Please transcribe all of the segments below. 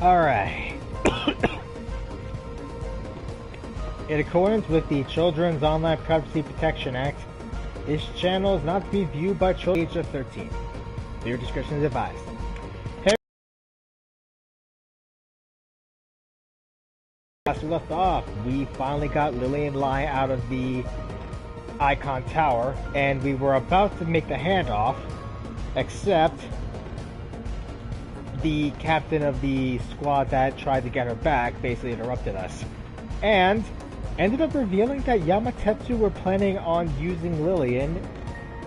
Alright. In accordance with the Children's Online Privacy Protection Act, this channel is not to be viewed by children aged 13. Viewer discretion is advised. As we left off, we finally got Lily and Lai out of the Icon Tower, and we were about to make the handoff, except the captain of the squad that tried to get her back basically interrupted us, and ended up revealing that Yamatetsu were planning on using Lillian,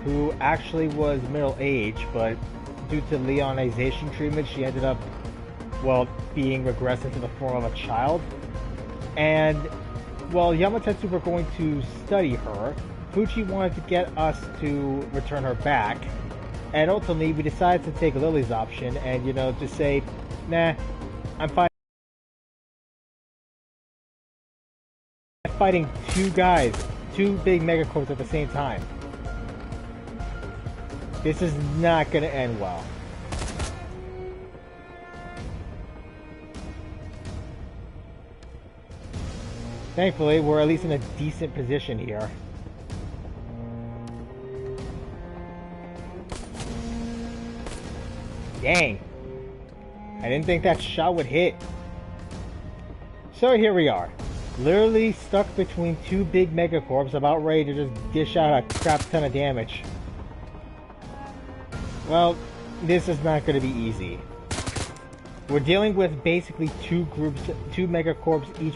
who actually was middle-aged, but due to Leonization treatment, she ended up, well, being regressed into the form of a child. And while Yamatetsu were going to study her, Fuji wanted to get us to return her back. And ultimately, we decided to take Lily's option and, just say, nah, I'm fighting two guys, two big megacorps at the same time. This is not gonna end well. Thankfully, we're at least in a decent position here. Dang. I didn't think that shot would hit. So here we are. Literally stuck between two big megacorps, about ready to just dish out a crap ton of damage. Well, this is not going to be easy. We're dealing with basically two groups, two megacorps each.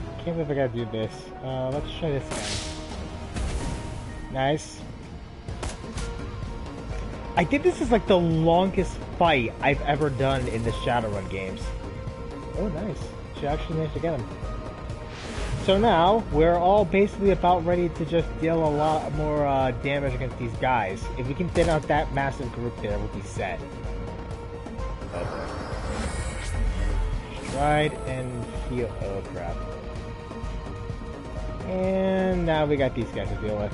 I can't believe I gotta do this. Let's try this guy. Nice. I think this is like the longest fight I've ever done in the Shadowrun games. Oh, nice. She actually managed to get him. So now, we're all basically about ready to just deal a lot more damage against these guys. If we can thin out that massive group there, we'll be set. Okay. Stride and heal. Oh, crap. And now we got these guys to deal with.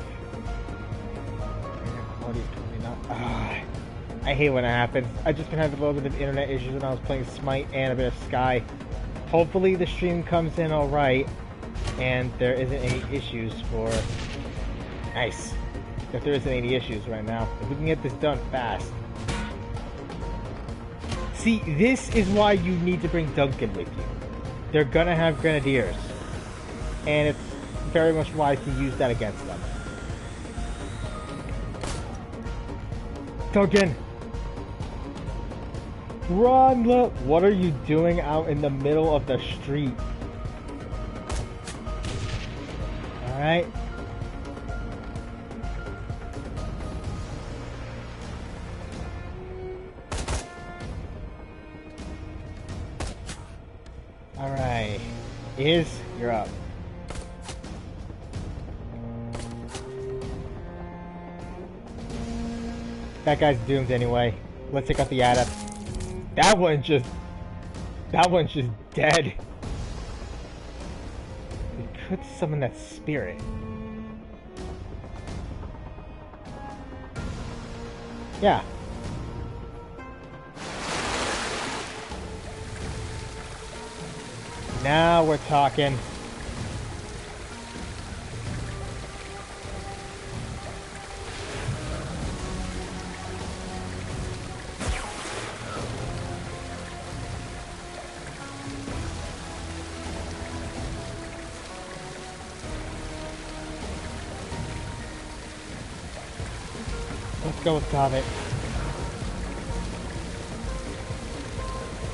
I hate when it happens. I've just been having a little bit of internet issues when I was playing Smite and a bit of Sky. Hopefully the stream comes in alright and there isn't any issues for... Nice. If there isn't any issues right now. If we can get this done fast. See, this is why you need to bring Duncan with you. They're gonna have grenadiers. And it's very much wise to use that against them. Duncan! Run! Look! What are you doing out in the middle of the street? Alright. Alright. You're up. That guy's doomed anyway. Let's take out the adept. That one's just dead. We could summon that spirit. Yeah. Now we're talking. Let's go with Comet.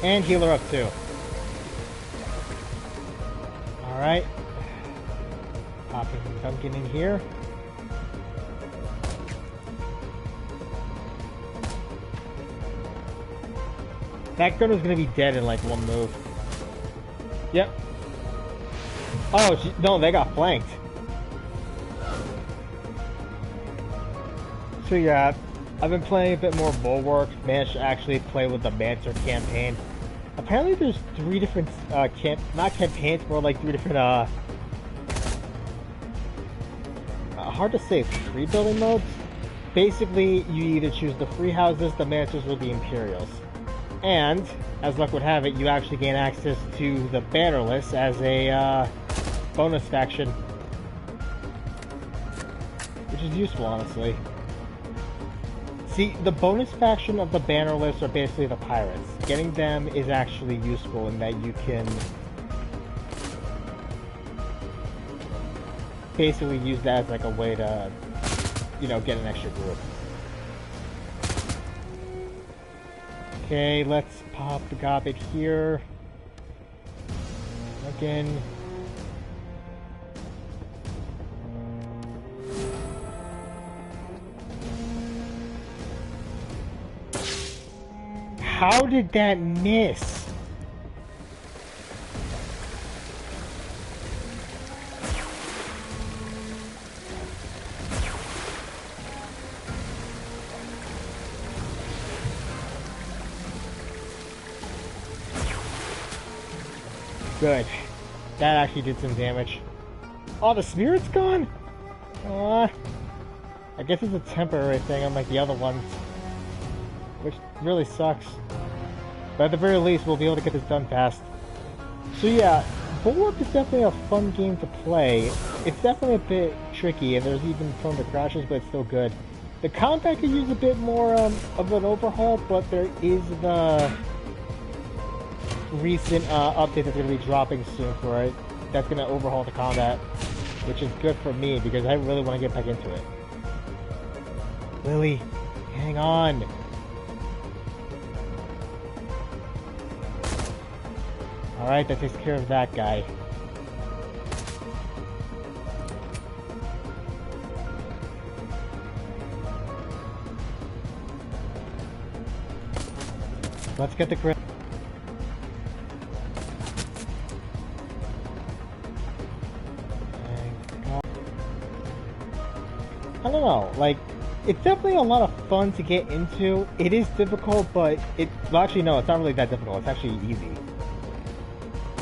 And heal her up too. Alright. Popping Duncan in here. That gunner's gonna be dead in like one move. Yep. Oh, no, they got flanked. So yeah, I've been playing a bit more Bulwark, managed to actually play with the Mancer campaign. Apparently there's 3 different, not campaigns, more like 3 different, hard to say, 3 building modes. Basically, you either choose the free houses, the miniatures, or the Imperials. And, as luck would have it, you actually gain access to the bannerless as a bonus faction. Which is useful, honestly. See, the bonus faction of the bannerless are basically the pirates. Getting them is actually useful in that you can basically use that as like a way to, you know, get an extra group. Okay, let's pop the garbage here. Again. How did that miss? Good. That actually did some damage. Oh, the spirit's gone? I guess it's a temporary thing unlike the other ones. Which really sucks. But at the very least, we'll be able to get this done fast. So yeah, Bulwark is definitely a fun game to play. It's definitely a bit tricky, and there's even prone to crashes, but it's still good. The combat could use a bit more of an overhaul, but there is the recent update that's going to be dropping soon for it. That's going to overhaul the combat, which is good for me, because I really want to get back into it. Lily, hang on. Alright, that takes care of that guy. Let's get the grip. I don't know, like, it's definitely a lot of fun to get into. It is difficult, but well, actually no, it's not really that difficult. It's actually easy.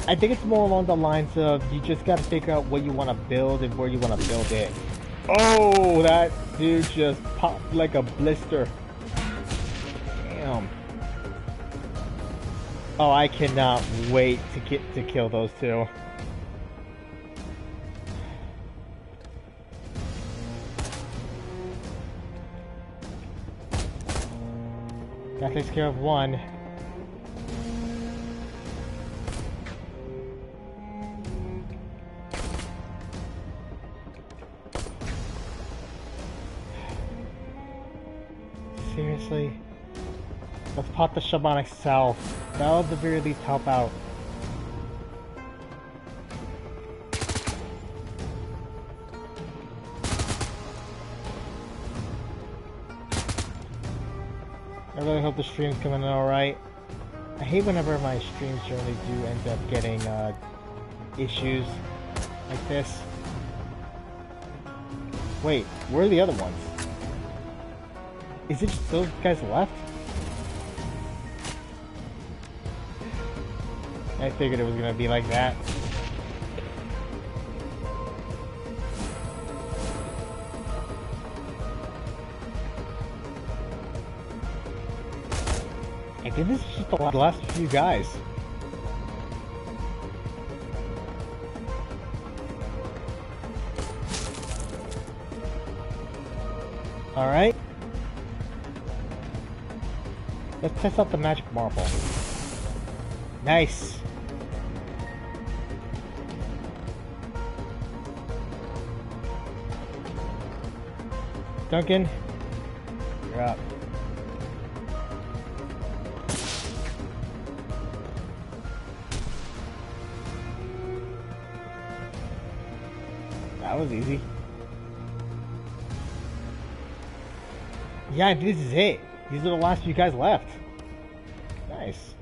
I think it's more along the lines of you just gotta figure out what you want to build and where you want to build it. Oh, that dude just popped like a blister. Damn. Oh, I cannot wait to kill those two. That takes care of one. Seriously? Let's pop the shamanic self. That'll at the very least help out. I really hope the stream's coming in alright. I hate whenever my streams generally do end up getting issues like this. Wait, where are the other ones? Is it just those guys left? I figured it was gonna be like that. I think this is just the last few guys. Alright. Let's test out the magic marble. Nice. Duncan, you're up. That was easy. Yeah, this is it. These are the last few guys left. Nice.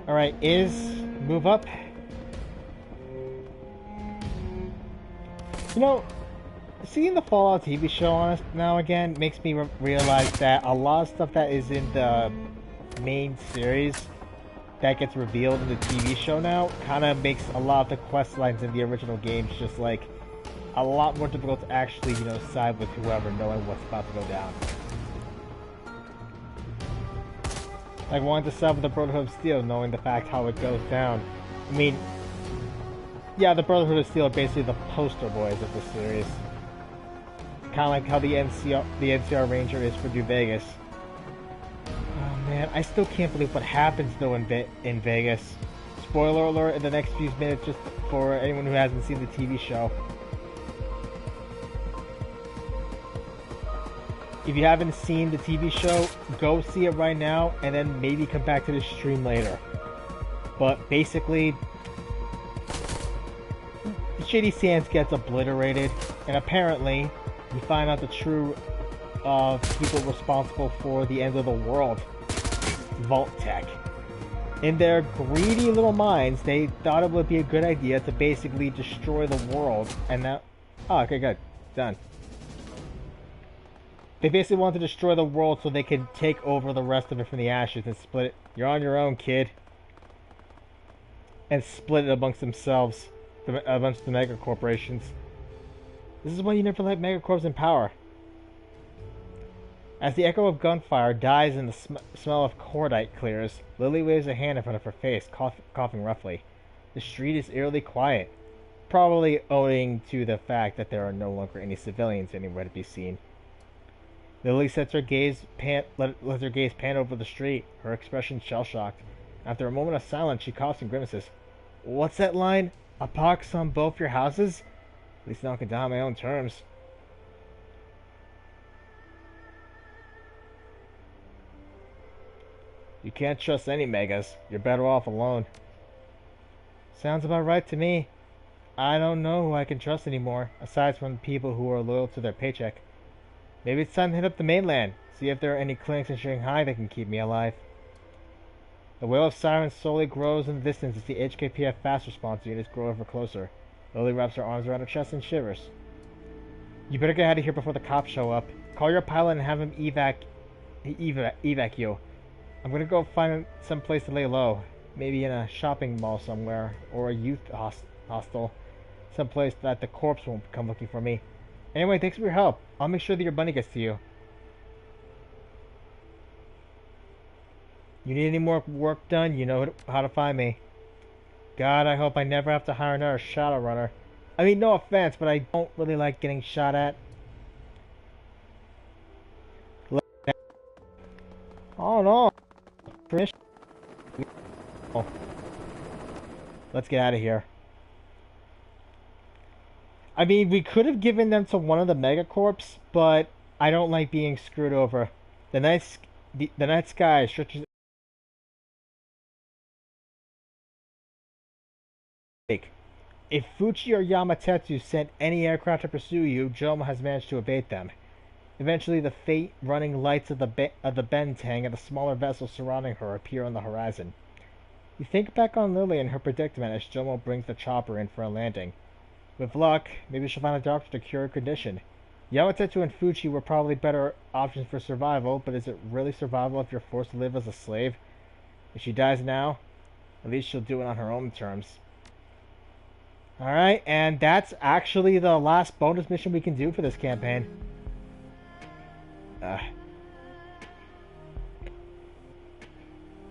Alright, is move up. You know, seeing the Fallout TV show on us now again makes me realize that a lot of stuff that is in the main series that gets revealed in the TV show now kind of makes a lot of the quest lines in the original games just like a lot more difficult to actually, you know, side with whoever, knowing what's about to go down. Like wanting to side with the Brotherhood of Steel, knowing the fact how it goes down. I mean, yeah, the Brotherhood of Steel are basically the poster boys of the series. Kind of like how the NCR Ranger is for New Vegas. Oh man, I still can't believe what happens though in Vegas. Spoiler alert in the next few minutes, just for anyone who hasn't seen the TV show. If you haven't seen the TV show, go see it right now, and then maybe come back to the stream later. But basically, Shady Sands gets obliterated, and apparently, you find out the true people responsible for the end of the world, Vault Tech. In their greedy little minds, they thought it would be a good idea to basically destroy the world, and now... Oh, okay, good. Done. They basically want to destroy the world so they can take over the rest of it from the ashes and split it. You're on your own, kid. And split it amongst themselves, amongst the mega corporations. This is why you never let megacorps in power. As the echo of gunfire dies and the smell of cordite clears, Lily waves a hand in front of her face, coughing roughly. The street is eerily quiet, probably owing to the fact that there are no longer any civilians anywhere to be seen. Lily lets her gaze pan over the street, her expression shell-shocked. After a moment of silence, she coughs and grimaces. What's that line? A pox on both your houses? At least now I can die on my own terms. You can't trust any megas. You're better off alone. Sounds about right to me. I don't know who I can trust anymore, aside from people who are loyal to their paycheck. Maybe it's time to hit up the mainland, see if there are any clinics in Shanghai that can keep me alive. The wail of sirens slowly grows in the distance as the HKPF fast response units grow ever closer. Lily wraps her arms around her chest and shivers. You better get out of here before the cops show up. Call your pilot and have him evac you. I'm gonna go find some place to lay low. Maybe in a shopping mall somewhere, or a youth hostel. Someplace that the corpse won't come looking for me. Anyway, thanks for your help. I'll make sure that your money gets to you. You need any more work done, you know how to find me. God, I hope I never have to hire another Shadowrunner. I mean, no offense, but I don't really like getting shot at. Oh no! Let's get out of here. I mean, we could have given them to one of the megacorps, but I don't like being screwed over. The night sky stretches. If Fuchi or Yamatetsu sent any aircraft to pursue you, Joma has managed to evade them. Eventually, the faint-running lights of the Bentang and the smaller vessels surrounding her appear on the horizon. You think back on Lily and her predicament as Jomo brings the chopper in for a landing. With luck, maybe she'll find a doctor to cure her condition. Yamatetsu and Fuchi were probably better options for survival, but is it really survival if you're forced to live as a slave? If she dies now, at least she'll do it on her own terms. Alright, and that's actually the last bonus mission we can do for this campaign.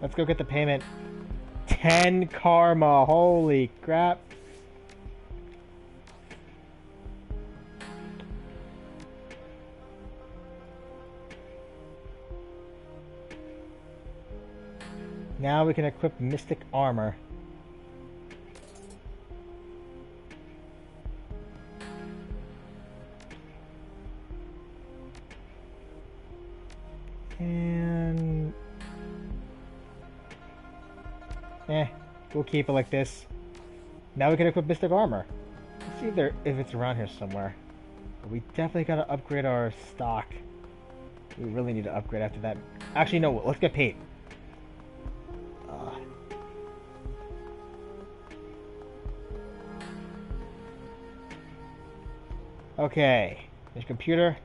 Let's go get the payment. 10 karma, holy crap. Now we can equip Mystic Armor. And... we'll keep it like this. Now we can equip Mystic Armor. Let's see if it's around here somewhere. But we definitely gotta upgrade our stock. We really need to upgrade after that. Actually, no, let's get paid. Okay, there's computer.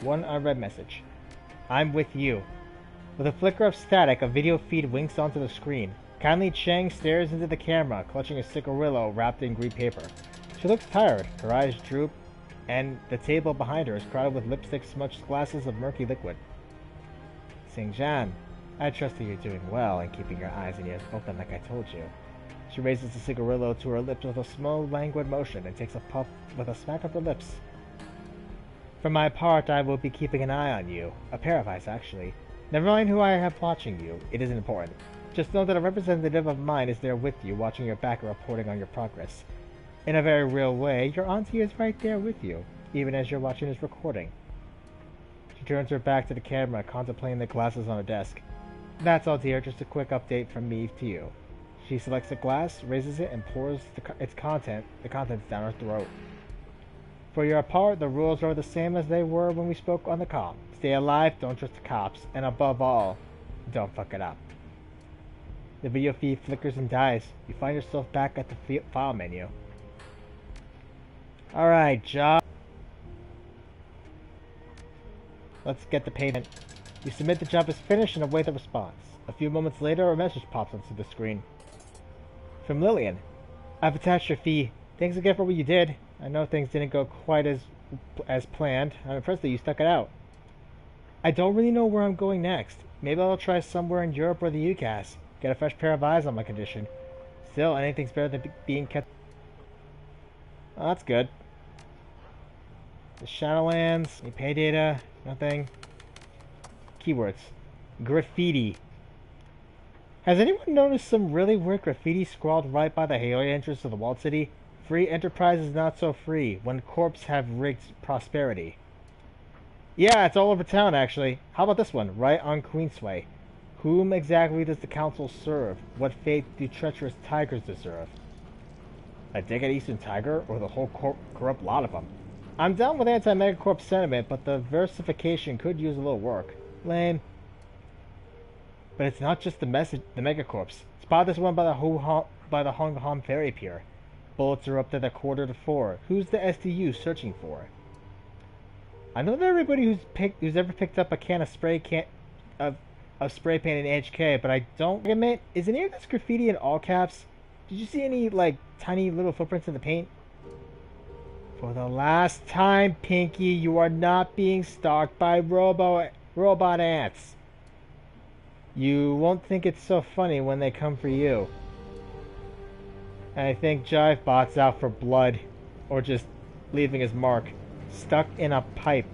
One unread message. I'm with you. With a flicker of static, a video feed winks onto the screen. Kindly Chang stares into the camera, clutching a cigarillo wrapped in green paper. She looks tired, her eyes droop, and the table behind her is crowded with lipstick-smudged glasses of murky liquid. Xingjian, I trust that you're doing well and keeping your eyes and ears open like I told you. She raises the cigarillo to her lips with a slow, languid motion and takes a puff with a smack of her lips. For my part, I will be keeping an eye on you. A pair of eyes, actually. Never mind who I have watching you. It isn't important. Just know that a representative of mine is there with you, watching your back and reporting on your progress. In a very real way, your auntie is right there with you, even as you're watching this recording. She turns her back to the camera, contemplating the glasses on her desk. That's all, dear. Just a quick update from me to you. She selects a glass, raises it, and pours the contents down her throat. For your part, the rules are the same as they were when we spoke on the call. Stay alive, don't trust the cops, and above all, don't fuck it up. The video feed flickers and dies. You find yourself back at the file menu. Alright, job. Let's get the payment. You submit the job as finished and await the response. A few moments later, a message pops onto the screen. From Lillian. I've attached your fee. Thanks again for what you did. I know things didn't go quite as planned. I'm impressed that you stuck it out. I don't really know where I'm going next. Maybe I'll try somewhere in Europe or the UCAS. Get a fresh pair of eyes on my condition. Still, anything's better than being kept. Oh, that's good. The Shadowlands, any pay data, nothing. Keywords. Graffiti. Has anyone noticed some really weird graffiti scrawled right by the Haley entrance to the walled city? Free enterprise is not so free, when corps have rigged prosperity. Yeah, it's all over town, actually. How about this one, right on Queensway? Whom exactly does the council serve? What fate do treacherous tigers deserve? A dig at Eastern Tiger, or the whole corrupt lot of them? I'm down with anti-megacorp sentiment, but the versification could use a little work. Lame. But it's not just the megacorps. Spot this one by the Hong Kong ferry pier. Bullets are up to the 3:45. Who's the SDU searching for? I know that everybody who's ever picked up a can of spray paint in HK, but I don't admit, is any of this graffiti in all caps? Did you see any like tiny little footprints in the paint? For the last time, Pinky, you are not being stalked by robot ants. You won't think it's so funny when they come for you. And I think Jivebot's out for blood, or just leaving his mark, stuck in a pipe.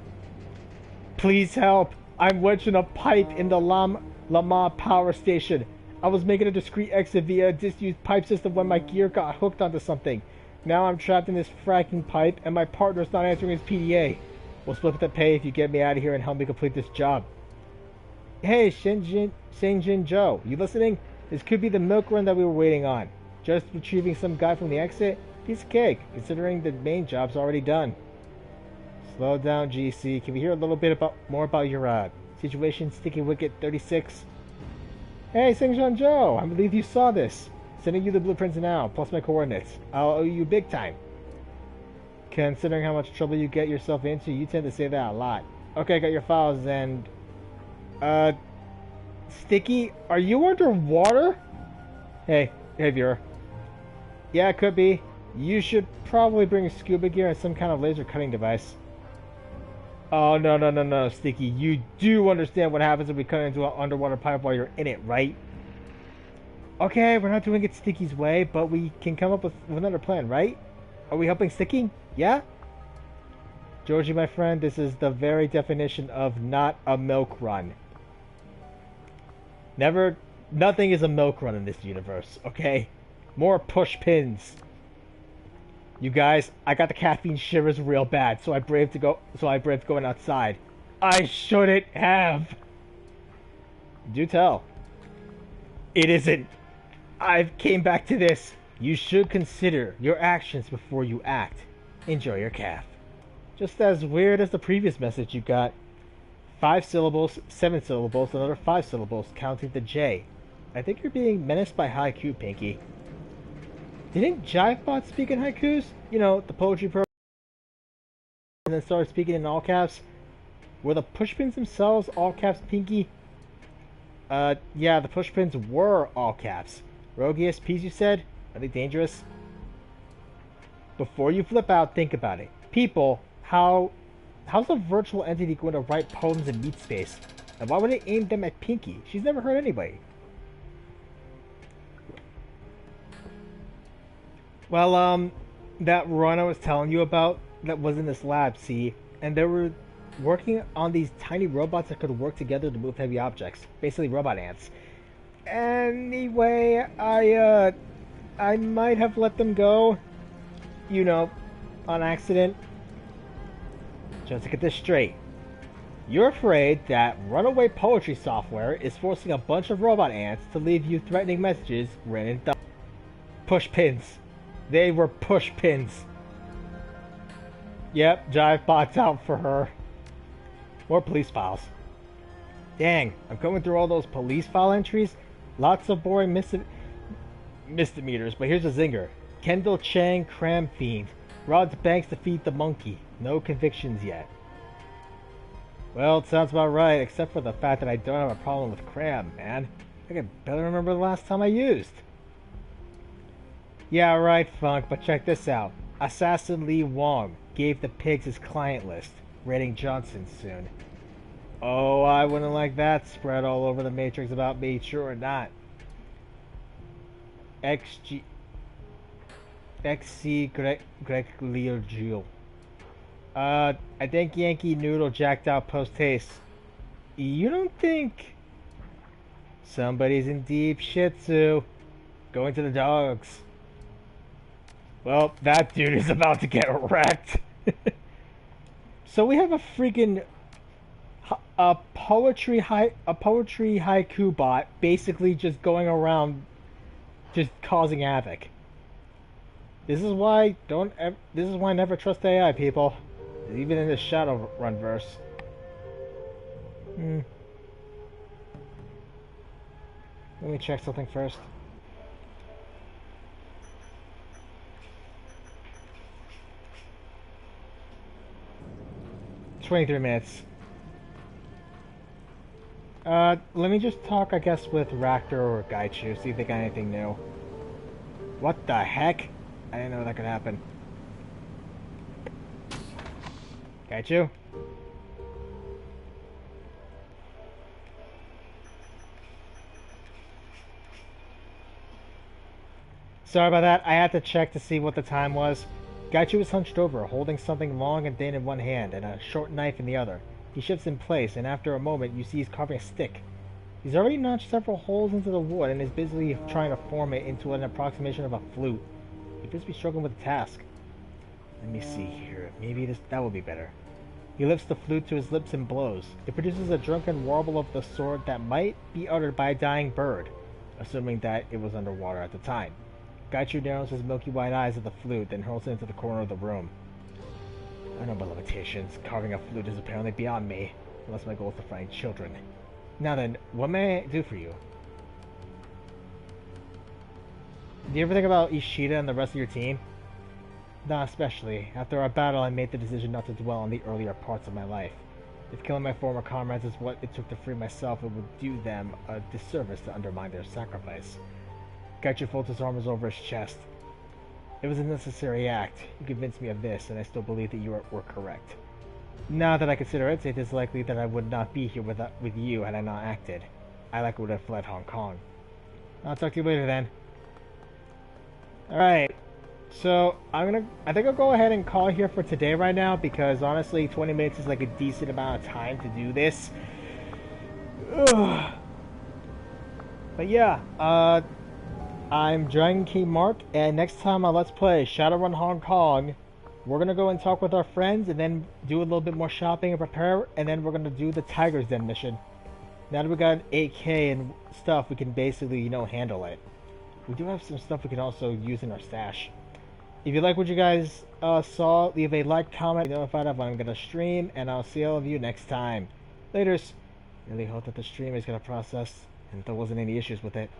Please help! I'm wedged in a pipe in the Lama power station. I was making a discreet exit via a disused pipe system when my gear got hooked onto something. Now I'm trapped in this fracking pipe, and my partner's not answering his PDA. We'll split the pay if you get me out of here and help me complete this job. Hey, Shinjin Joe, you listening? This could be the milk run that we were waiting on. Just retrieving some guy from the exit? Piece of cake, considering the main job's already done. Slow down, GC. Can we hear a little bit more about your situation, Sticky Wicket 36? Hey, Shinjin Joe, I believe you saw this. Sending you the blueprints now, plus my coordinates. I'll owe you big time. Considering how much trouble you get yourself into, you tend to say that a lot. Okay, I got your files, and... Sticky, are you underwater? Hey, Vera. Yeah, it could be. You should probably bring scuba gear and some kind of laser cutting device. Oh, no, Sticky. You do understand what happens if we cut into an underwater pipe while you're in it, right? Okay, we're not doing it Sticky's way, but we can come up with another plan, right? Are we helping Sticky? Yeah? Georgie, my friend, this is the very definition of not a milk run. Nothing is a milk run in this universe, okay? More push pins. You guys, I got the caffeine shivers real bad, so I braved going outside. I shouldn't have. Do tell. It isn't. I've came back to this. You should consider your actions before you act. Enjoy your calf. Just as weird as the previous message you got. 5 syllables, 7 syllables, another 5 syllables, counting the J. I think you're being menaced by haiku, Pinky. Didn't Jivebot speak in haikus? You know, the poetry program, and then started speaking in all caps? Were the pushpins themselves all caps, Pinky? Yeah, the pushpins were all caps. Rogue ESPs, you said? Are they dangerous? Before you flip out, think about it. People, how's a virtual entity going to write poems in meat space? And why would it aim them at Pinky? She's never hurt anybody. Well, that run I was telling you about, that was in this lab, see? And they were working on these tiny robots that could work together to move heavy objects. Basically robot ants. Anyway, I might have let them go. You know, on accident. Just to get this straight. You're afraid that runaway poetry software is forcing a bunch of robot ants to leave you threatening messages written in push pins. They were push pins. Yep, Jive bots out for her. More police files. Dang, I'm going through all those police file entries. Lots of boring misdemeanors, but here's a zinger. Kendall Chang, Cram Fiend. Robbed banks to feed the monkey. No convictions yet. Well, it sounds about right, except for the fact that I don't have a problem with Cram, man. I can barely remember the last time I used. Yeah, right, Funk, but check this out. Assassin Lee Wong gave the pigs his client list. Raiding Johnson soon. Oh, I wouldn't like that spread all over the Matrix about me, sure or not. XC Greg Leogil. I think Yankee Noodle jacked out post haste. You don't think somebody's in deep shit, Sue? Going to the dogs. Well, that dude is about to get wrecked. So we have a freaking poetry haiku bot basically just going around just causing havoc. This is why I never trust AI, people. Even in the Shadowrun verse. Let me check something first. 23 minutes. Let me just talk, I guess, with Ractor or Gaichu, see if they got anything new. What the heck? I didn't know that could happen. Gaichu? Sorry about that, I had to check to see what the time was. Gaichu was hunched over, holding something long and thin in one hand and a short knife in the other. He shifts in place, and after a moment, you see he's carving a stick. He's already notched several holes into the wood and is busily trying to form it into an approximation of a flute. He appears to be struggling with the task. Let me see here. Maybe that will be better. He lifts the flute to his lips and blows. It produces a drunken warble of the sort that might be uttered by a dying bird, assuming that it was underwater at the time. Gaichu narrows his milky white eyes at the flute, then hurls it into the corner of the room. I know my limitations. Carving a flute is apparently beyond me, unless my goal is to find children. Now then, what may I do for you? Do you ever think about Ishida and the rest of your team? Not especially. After our battle, I made the decision not to dwell on the earlier parts of my life. If killing my former comrades is what it took to free myself, it would do them a disservice to undermine their sacrifice. Gaichu folds his arms over his chest. It was a necessary act. You convinced me of this, and I still believe that you were correct. Now that I consider it, it is likely that I would not be here with you had I not acted. I likely would have fled Hong Kong. I'll talk to you later then. Alright. So, I think I'll go ahead and call here for today right now, because honestly, 20 minutes is like a decent amount of time to do this. Ugh. But yeah, I'm Dragon King Mark, and next time on Let's Play Shadowrun Hong Kong, we're going to go and talk with our friends, and then do a little bit more shopping and prepare, and then we're going to do the Tiger's Den mission. Now that we got an 8K and stuff, we can basically, you know, handle it. We do have some stuff we can also use in our stash. If you like what you guys saw, leave a like, comment, be notified of when I'm going to stream, and I'll see all of you next time. Laters. Really hope that the stream is going to process, and there wasn't any issues with it.